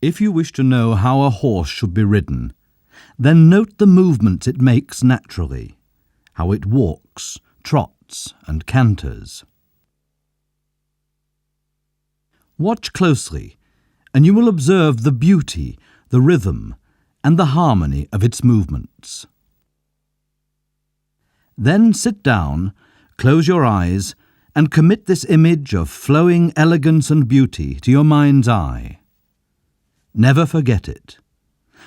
If you wish to know how a horse should be ridden, then note the movements it makes naturally, how it walks, trots, and canters. Watch closely, and you will observe the beauty, the rhythm, and the harmony of its movements. Then sit down, close your eyes, and commit this image of flowing elegance and beauty to your mind's eye. Never forget it,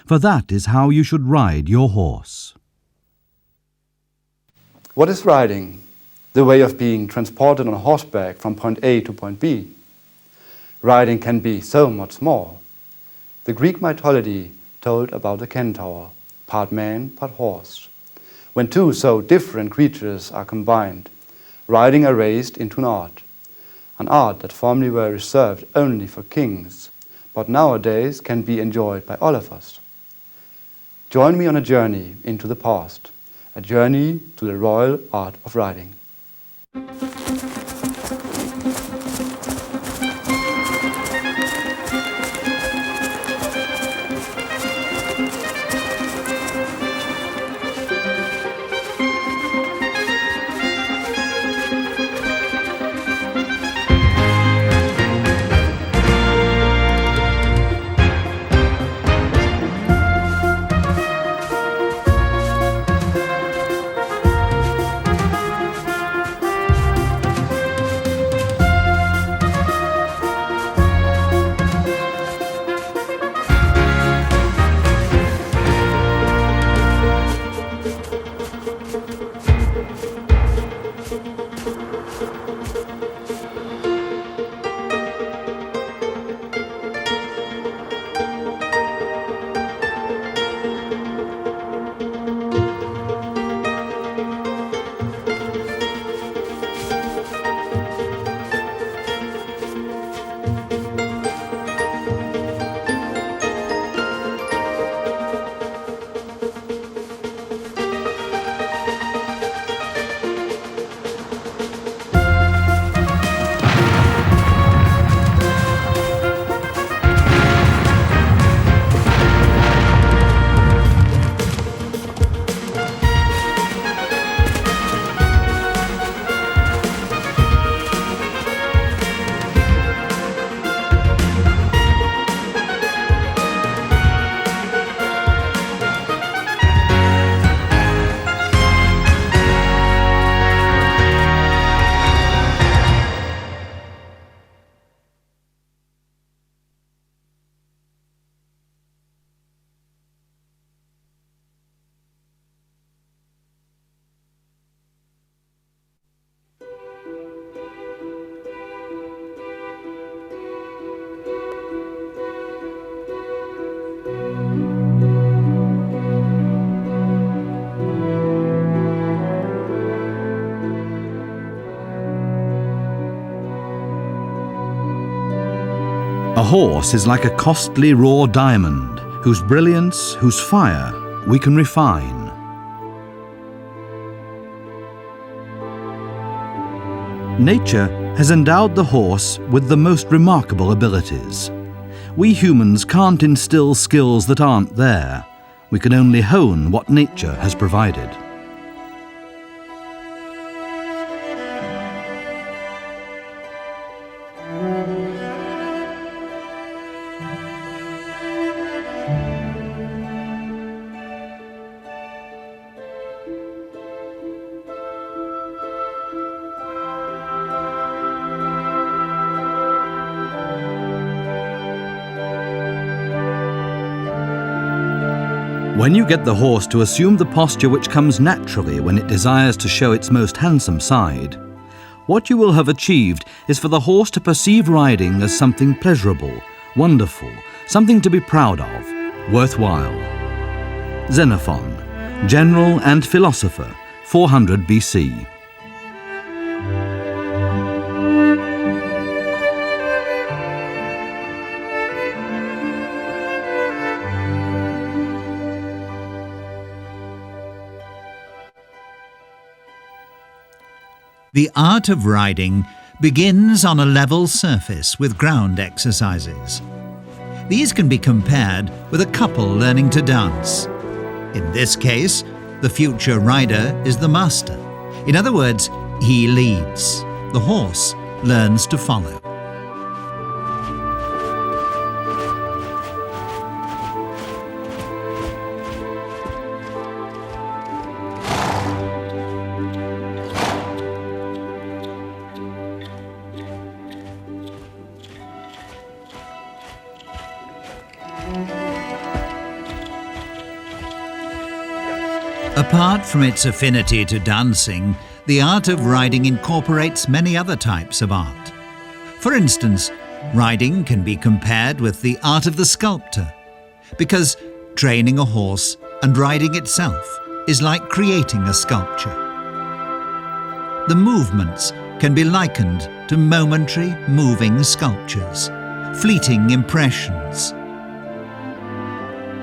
for that is how you should ride your horse. What is riding? The way of being transported on horseback from point A to point B. Riding can be so much more. The Greek mythology told about a centaur, part man, part horse. When two so different creatures are combined, riding are raised into an art that formerly were reserved only for kings, but nowadays can be enjoyed by all of us. Join me on a journey into the past, a journey to the royal art of riding. A horse is like a costly raw diamond, whose brilliance, whose fire, we can refine. Nature has endowed the horse with the most remarkable abilities. We humans can't instill skills that aren't there. We can only hone what nature has provided. When you get the horse to assume the posture which comes naturally when it desires to show its most handsome side, what you will have achieved is for the horse to perceive riding as something pleasurable, wonderful, something to be proud of, worthwhile. Xenophon, general and philosopher, 400 BC. The art of riding begins on a level surface with ground exercises. These can be compared with a couple learning to dance. In this case, the future rider is the master. In other words, he leads. The horse learns to follow. Apart from its affinity to dancing, the art of riding incorporates many other types of art. For instance, riding can be compared with the art of the sculptor, because training a horse and riding itself is like creating a sculpture. The movements can be likened to momentary, moving sculptures, fleeting impressions,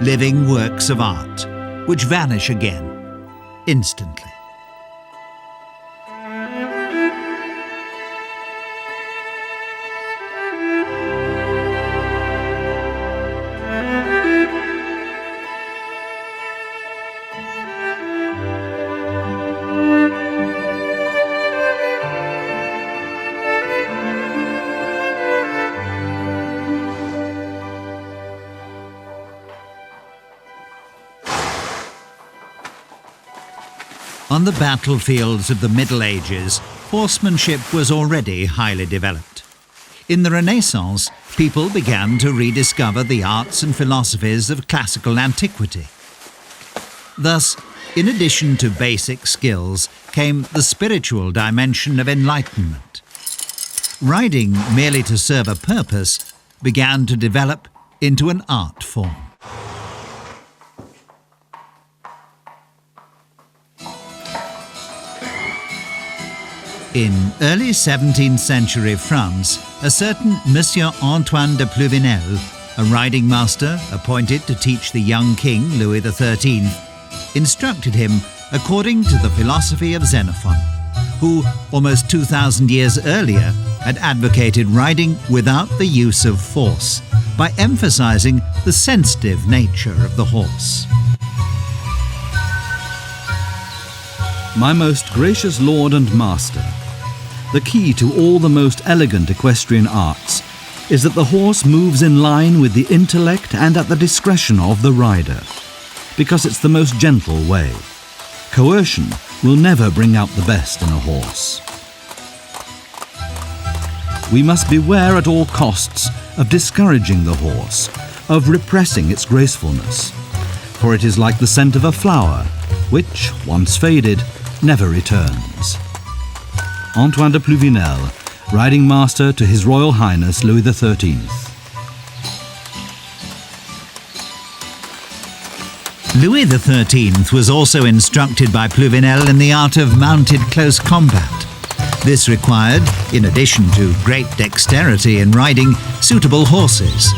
living works of art, which vanish again instantly. On the battlefields of the Middle Ages, horsemanship was already highly developed. In the Renaissance, people began to rediscover the arts and philosophies of classical antiquity. Thus, in addition to basic skills, came the spiritual dimension of enlightenment. Riding merely to serve a purpose began to develop into an art form. In early 17th century France, a certain Monsieur Antoine de Pluvinel, a riding master appointed to teach the young king Louis XIII, instructed him according to the philosophy of Xenophon, who almost 2,000 years earlier had advocated riding without the use of force, by emphasizing the sensitive nature of the horse. My most gracious lord and master, the key to all the most elegant equestrian arts is that the horse moves in line with the intellect and at the discretion of the rider, because it's the most gentle way. Coercion will never bring out the best in a horse. We must beware at all costs of discouraging the horse, of repressing its gracefulness, for it is like the scent of a flower, which, once faded, never returns. Antoine de Pluvinel, riding master to His Royal Highness Louis XIII. Louis XIII was also instructed by Pluvinel in the art of mounted close combat. This required, in addition to great dexterity in riding, suitable horses.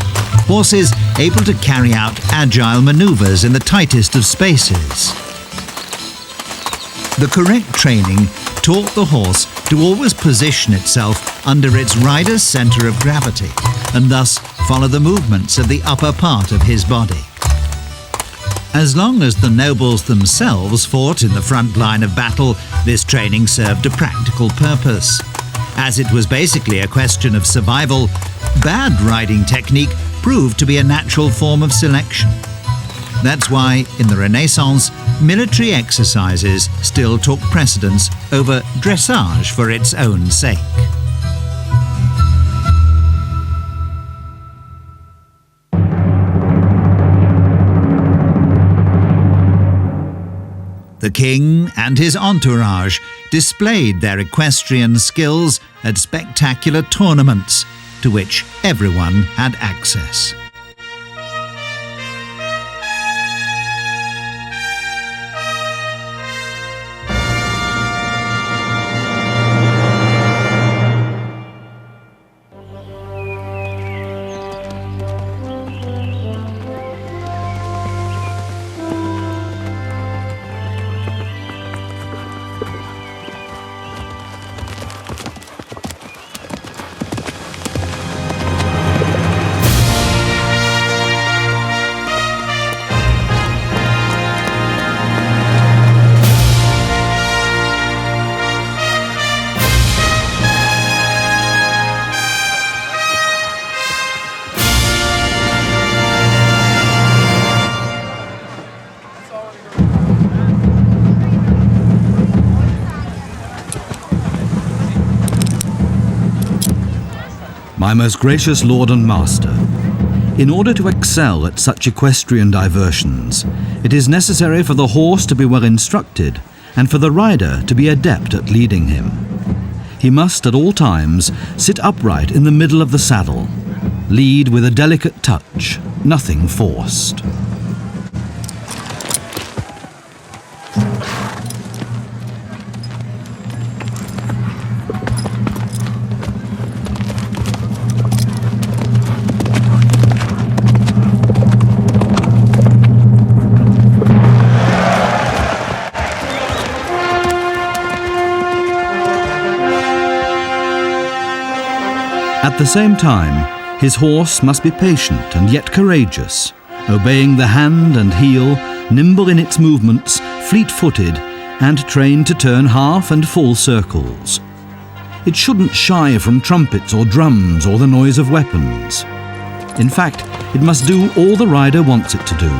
Horses able to carry out agile maneuvers in the tightest of spaces. The correct training taught the horse to always position itself under its rider's center of gravity and thus follow the movements of the upper part of his body. As long as the nobles themselves fought in the front line of battle, this training served a practical purpose. As it was basically a question of survival, bad riding technique proved to be a natural form of selection. That's why, in the Renaissance, military exercises still took precedence over dressage for its own sake. The king and his entourage displayed their equestrian skills at spectacular tournaments to which everyone had access. My most gracious lord and master, in order to excel at such equestrian diversions, it is necessary for the horse to be well instructed and for the rider to be adept at leading him. He must at all times sit upright in the middle of the saddle, lead with a delicate touch, nothing forced. At the same time, his horse must be patient and yet courageous, obeying the hand and heel, nimble in its movements, fleet-footed, and trained to turn half and full circles. It shouldn't shy from trumpets or drums or the noise of weapons. In fact, it must do all the rider wants it to do.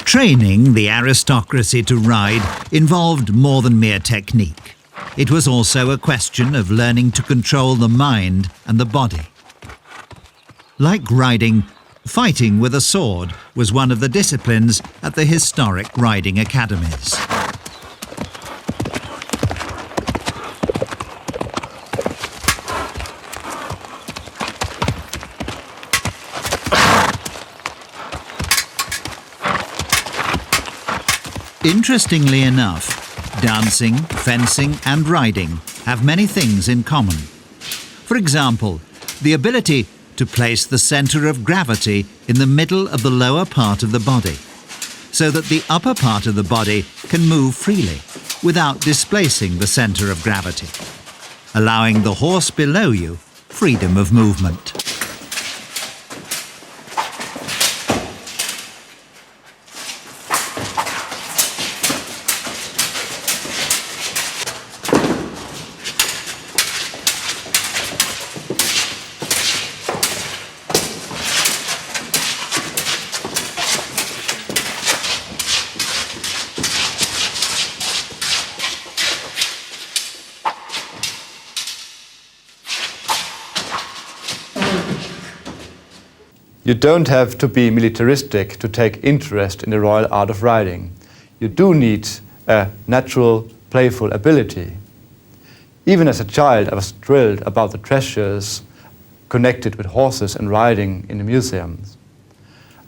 Training the aristocracy to ride involved more than mere technique. It was also a question of learning to control the mind and the body. Like riding, fighting with a sword was one of the disciplines at the historic riding academies. Interestingly enough, dancing, fencing and riding have many things in common. For example, the ability to place the centre of gravity in the middle of the lower part of the body, so that the upper part of the body can move freely without displacing the centre of gravity, allowing the horse below you freedom of movement. You don't have to be militaristic to take interest in the royal art of riding. You do need a natural, playful ability. Even as a child, I was thrilled about the treasures connected with horses and riding in the museums.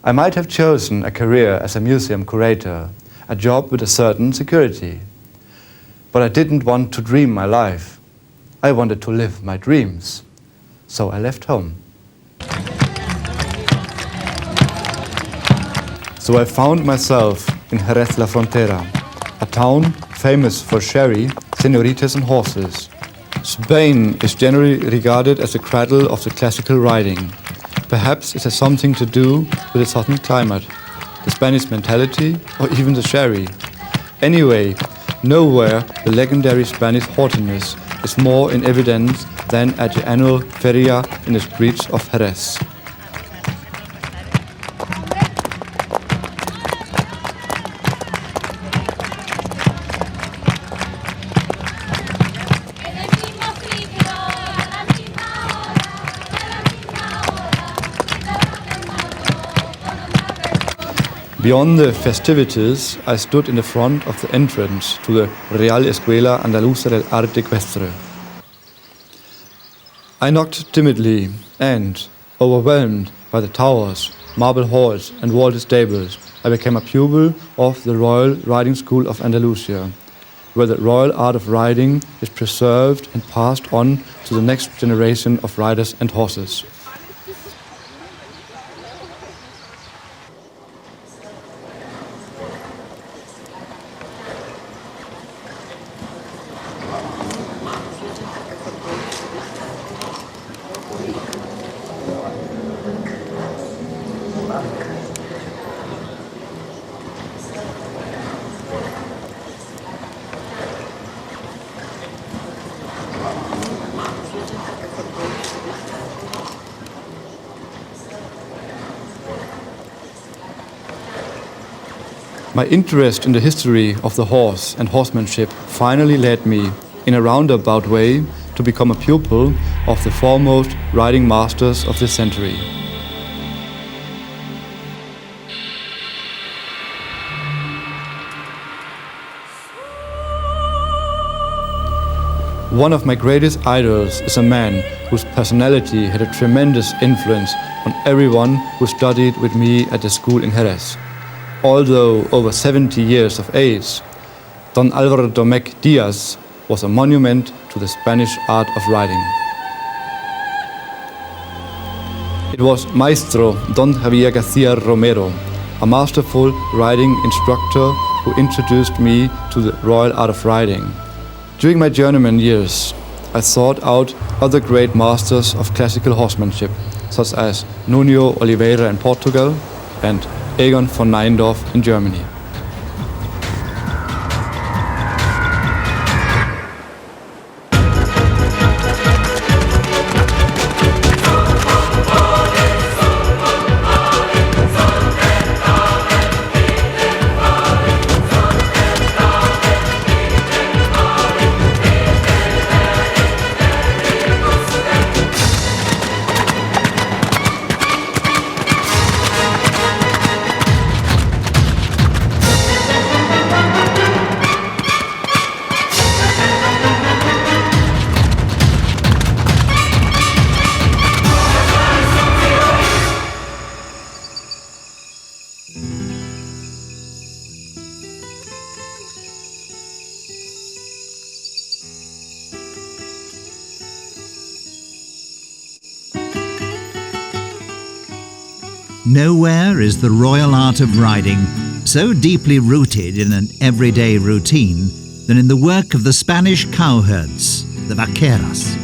I might have chosen a career as a museum curator, a job with a certain security. But I didn't want to dream my life. I wanted to live my dreams. So I left home. So I found myself in Jerez la Frontera, a town famous for sherry, senoritas and horses. Spain is generally regarded as the cradle of the classical riding. Perhaps it has something to do with its hot climate, the Spanish mentality, or even the sherry. Anyway, Nowhere the legendary Spanish haughtiness is more in evidence than at the annual feria in the streets of Jerez. Beyond the festivities, I stood in the front of the entrance to the Real Escuela Andaluza del Arte Equestre. I knocked timidly and, overwhelmed by the towers, marble halls and vaulted stables, I became a pupil of the Royal Riding School of Andalusia, where the royal art of riding is preserved and passed on to the next generation of riders and horses. My interest in the history of the horse and horsemanship finally led me, in a roundabout way, to become a pupil of the foremost riding masters of this century. One of my greatest idols is a man whose personality had a tremendous influence on everyone who studied with me at the school in Jerez. Although over 70 years of age, Don Álvaro Domecq Díaz was a monument to the Spanish art of riding. It was Maestro Don Javier García Romero, a masterful riding instructor who introduced me to the royal art of riding. During my journeyman years, I sought out other great masters of classical horsemanship, such as Nuno Oliveira in Portugal and Egon von Neindorf in Germany. Nowhere is the royal art of riding so deeply rooted in an everyday routine than in the work of the Spanish cowherds, the vaqueras.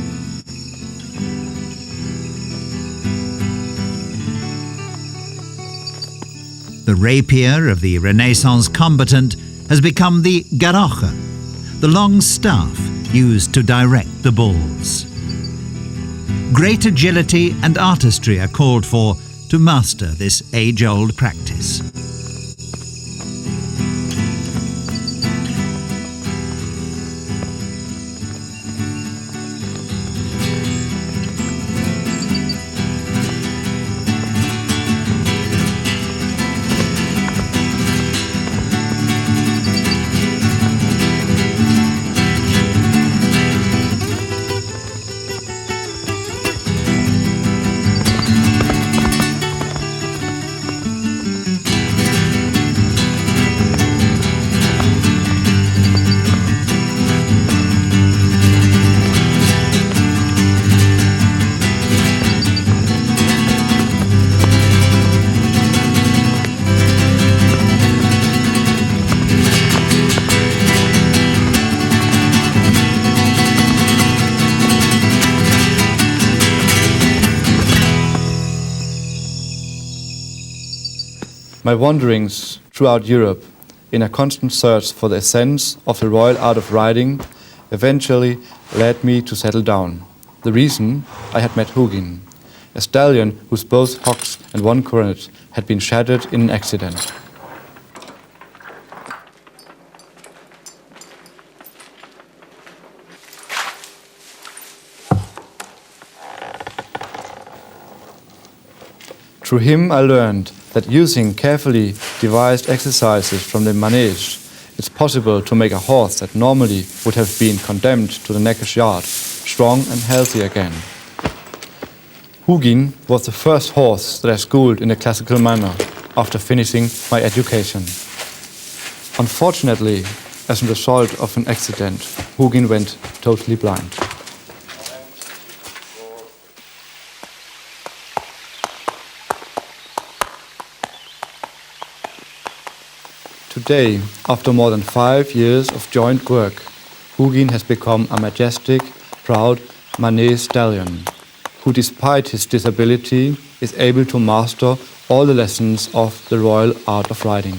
The rapier of the Renaissance combatant has become the garrocha, the long staff used to direct the bulls. Great agility and artistry are called for to master this age-old practice. My wanderings throughout Europe in a constant search for the essence of the royal art of riding, eventually led me to settle down. The reason, I had met Hugin, a stallion whose both hocks and one coronet had been shattered in an accident. Through him I learned that using carefully devised exercises from the manege, it's possible to make a horse that normally would have been condemned to the next yard strong and healthy again. Hugin was the first horse that I schooled in a classical manner after finishing my education. Unfortunately, as a result of an accident, Hugin went totally blind. Today, after more than 5 years of joint work, Hugin has become a majestic, proud manege stallion, who despite his disability is able to master all the lessons of the royal art of riding.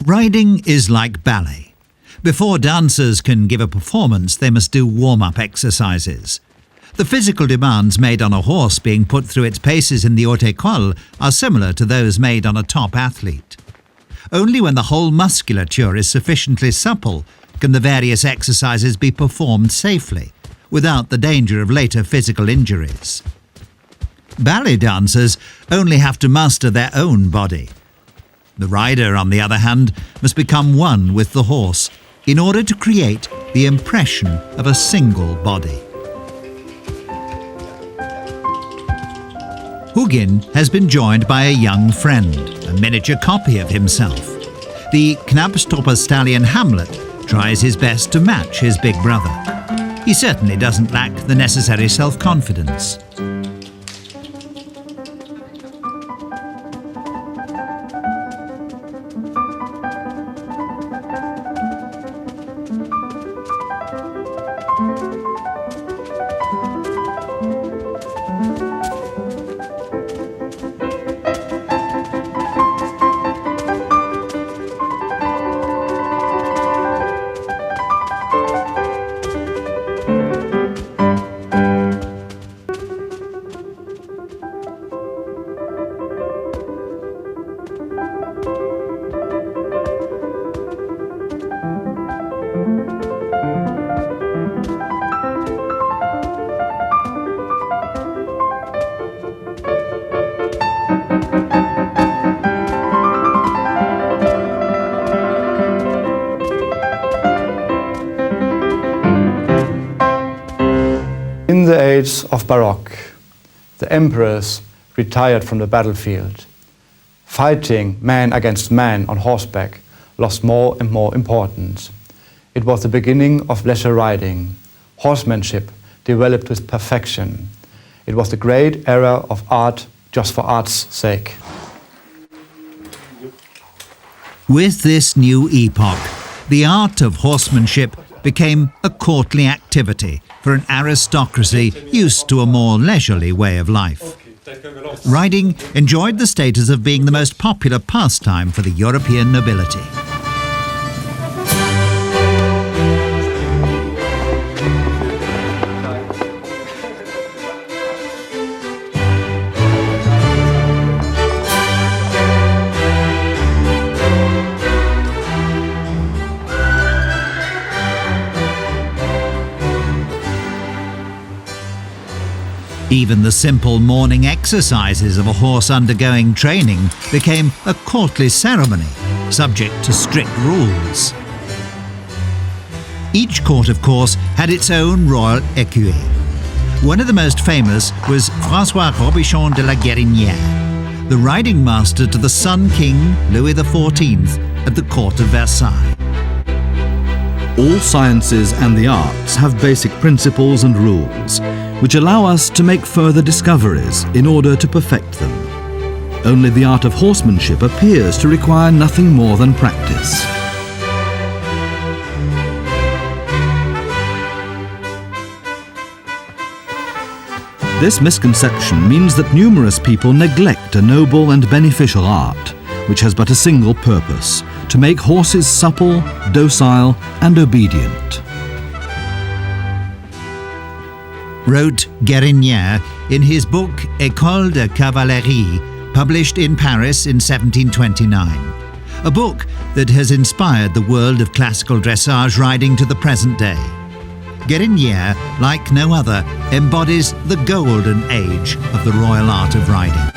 Riding is like ballet. Before dancers can give a performance, they must do warm-up exercises. The physical demands made on a horse being put through its paces in the haute école are similar to those made on a top athlete. Only when the whole musculature is sufficiently supple can the various exercises be performed safely, without the danger of later physical injuries. Ballet dancers only have to master their own body. The rider, on the other hand, must become one with the horse in order to create the impression of a single body. Hugin has been joined by a young friend, a miniature copy of himself. The Knabstruppers stallion Hamlet tries his best to match his big brother. He certainly doesn't lack the necessary self-confidence. In the age of Baroque, the emperors retired from the battlefield. Fighting man against man on horseback lost more and more importance. It was the beginning of leisure riding. Horsemanship developed with perfection. It was the great era of art just for art's sake. With this new epoch, the art of horsemanship became a courtly activity for an aristocracy used to a more leisurely way of life. Riding enjoyed the status of being the most popular pastime for the European nobility. Even the simple morning exercises of a horse undergoing training became a courtly ceremony, subject to strict rules. Each court, of course, had its own royal écuyer. One of the most famous was François Robichon de la Guérinière, the riding master to the Sun King Louis XIV at the court of Versailles. All sciences and the arts have basic principles and rules, which allow us to make further discoveries in order to perfect them. Only the art of horsemanship appears to require nothing more than practice. This misconception means that numerous people neglect a noble and beneficial art, which has but a single purpose: to make horses supple, docile, and obedient. Wrote Guérinière in his book École de cavalerie, published in Paris in 1729. A book that has inspired the world of classical dressage riding to the present day. Guérinière, like no other, embodies the golden age of the royal art of riding.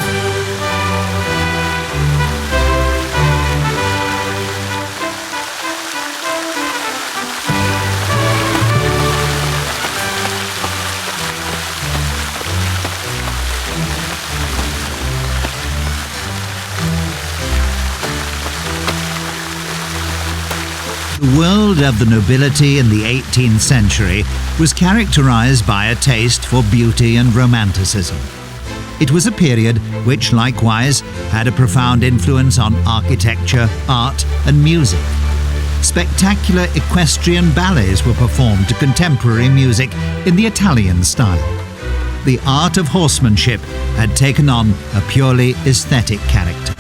The world of the nobility in the 18th century was characterized by a taste for beauty and romanticism. It was a period which likewise had a profound influence on architecture, art, and music. Spectacular equestrian ballets were performed to contemporary music in the Italian style. The art of horsemanship had taken on a purely aesthetic character.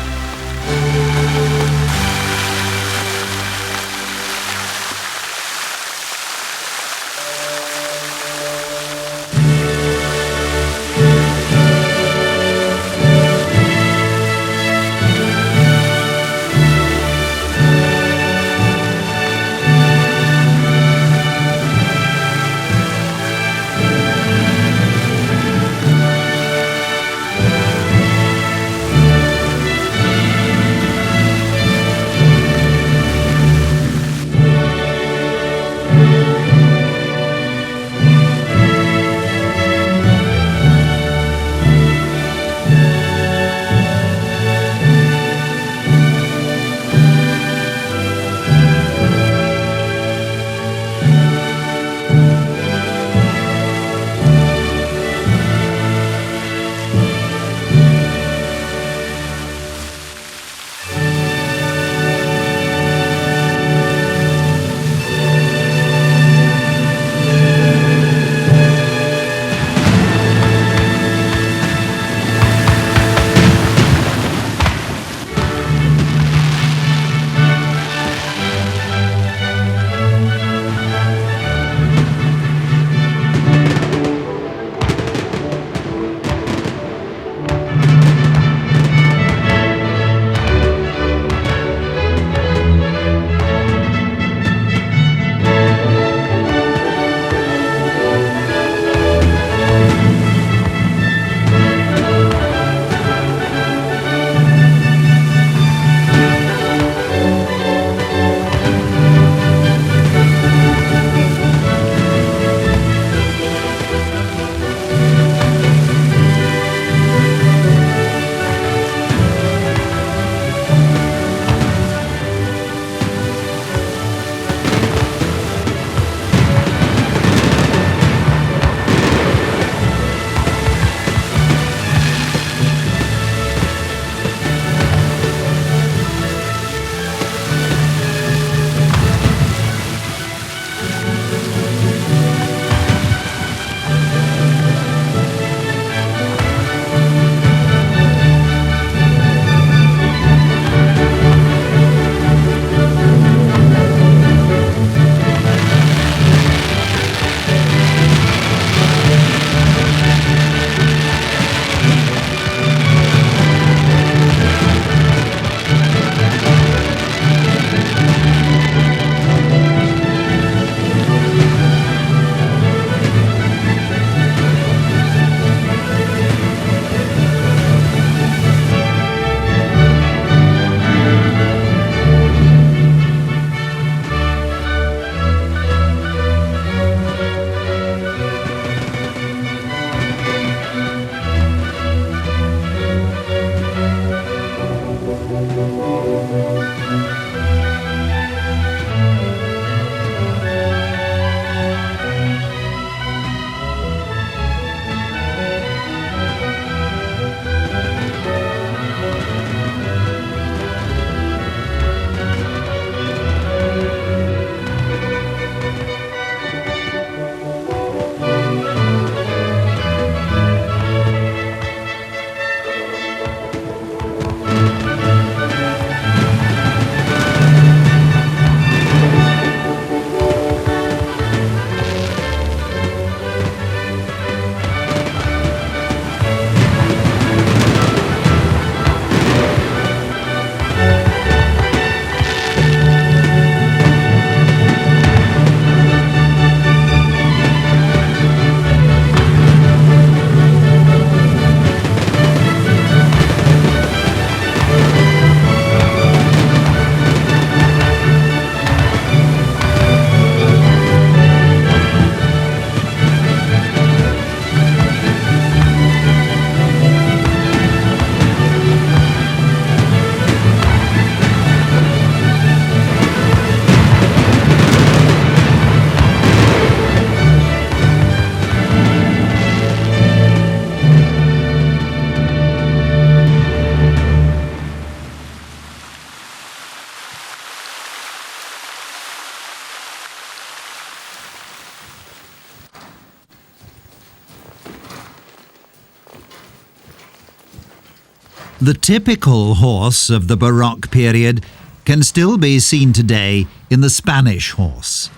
The typical horse of the Baroque period can still be seen today in the Spanish horse.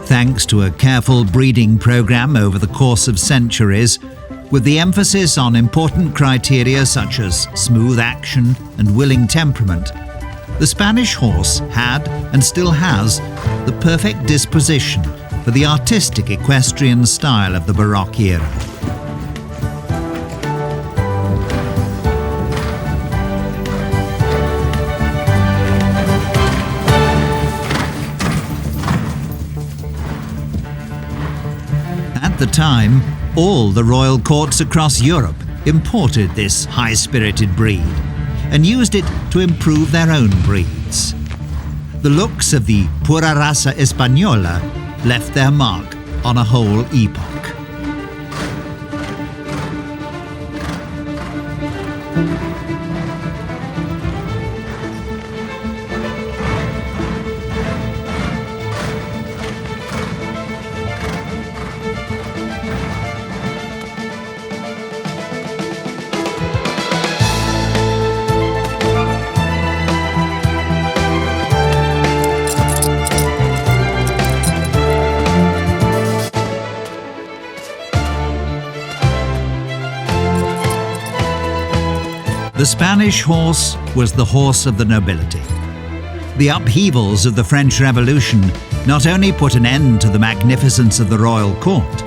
Thanks to a careful breeding program over the course of centuries, with the emphasis on important criteria such as smooth action and willing temperament, the Spanish horse had and still has the perfect disposition for the artistic equestrian style of the Baroque era. At the time, all the royal courts across Europe imported this high-spirited breed and used it to improve their own breeds. The looks of the pura raza española left their mark on a whole epoch. The Spanish horse was the horse of the nobility. The upheavals of the French Revolution not only put an end to the magnificence of the royal court,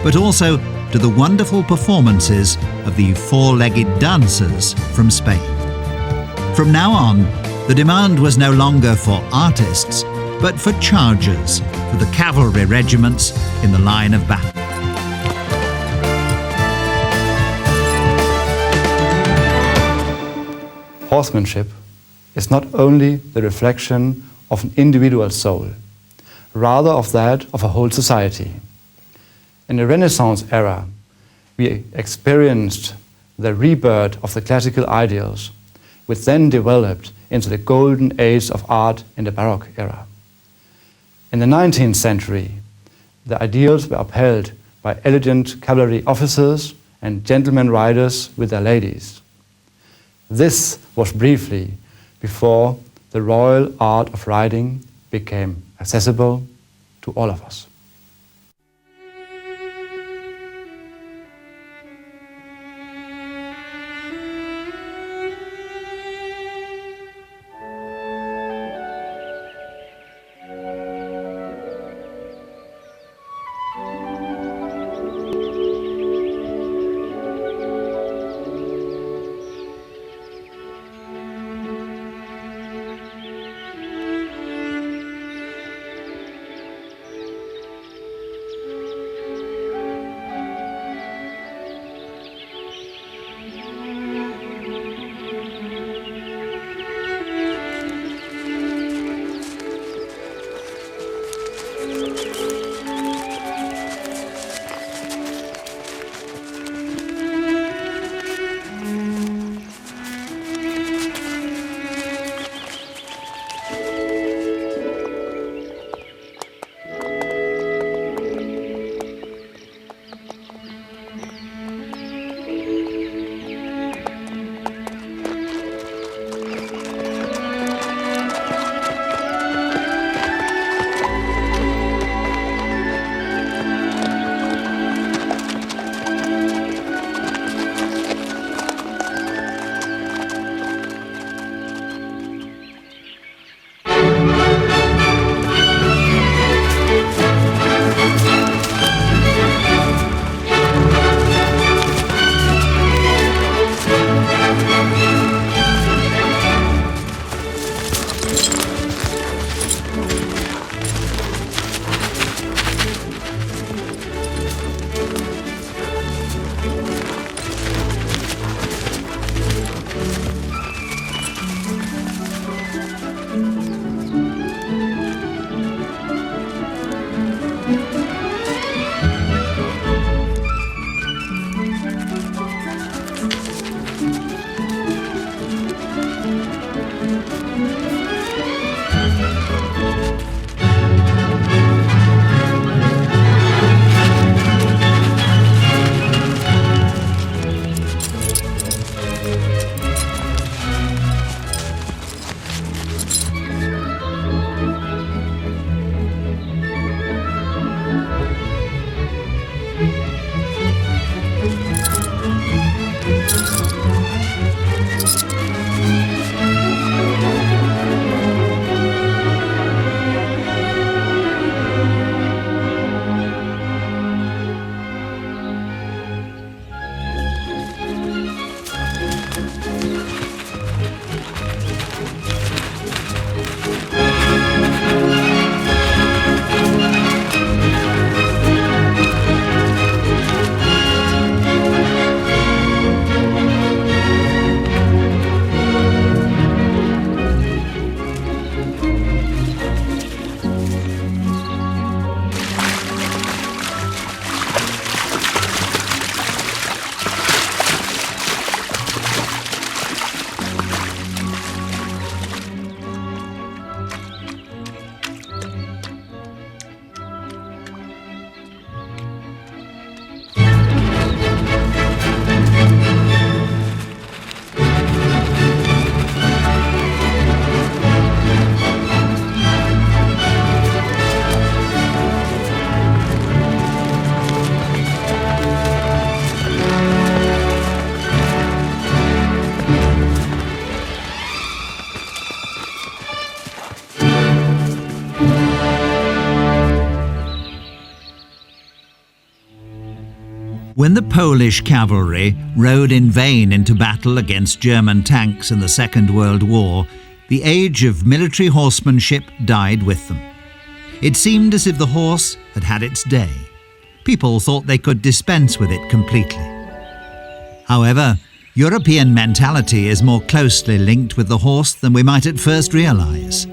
but also to the wonderful performances of the four-legged dancers from Spain. From now on, the demand was no longer for artists, but for chargers for the cavalry regiments in the line of battle. Horsemanship is not only the reflection of an individual soul, rather of that of a whole society. In the Renaissance era, we experienced the rebirth of the classical ideals, which then developed into the golden age of art in the Baroque era. In the 19th century, the ideals were upheld by elegant cavalry officers and gentlemen riders with their ladies. This was briefly before the royal art of riding became accessible to all of us. When the Polish cavalry rode in vain into battle against German tanks in the Second World War, the age of military horsemanship died with them. It seemed as if the horse had had its day. People thought they could dispense with it completely. However, European mentality is more closely linked with the horse than we might at first realise.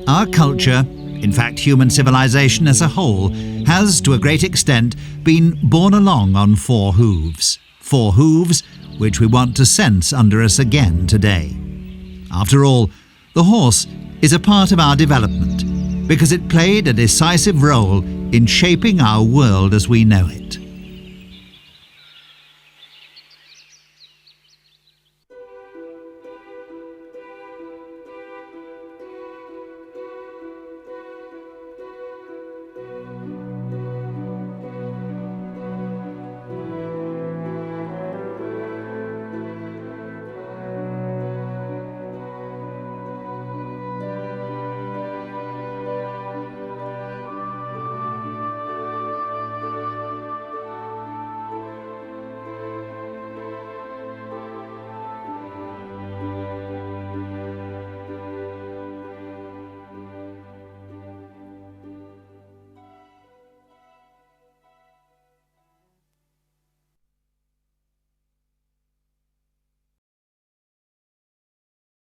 Our culture, in fact human civilization as a whole, has to a great extent been borne along on four hooves. Four hooves which we want to sense under us again today. After all, the horse is a part of our development because it played a decisive role in shaping our world as we know it.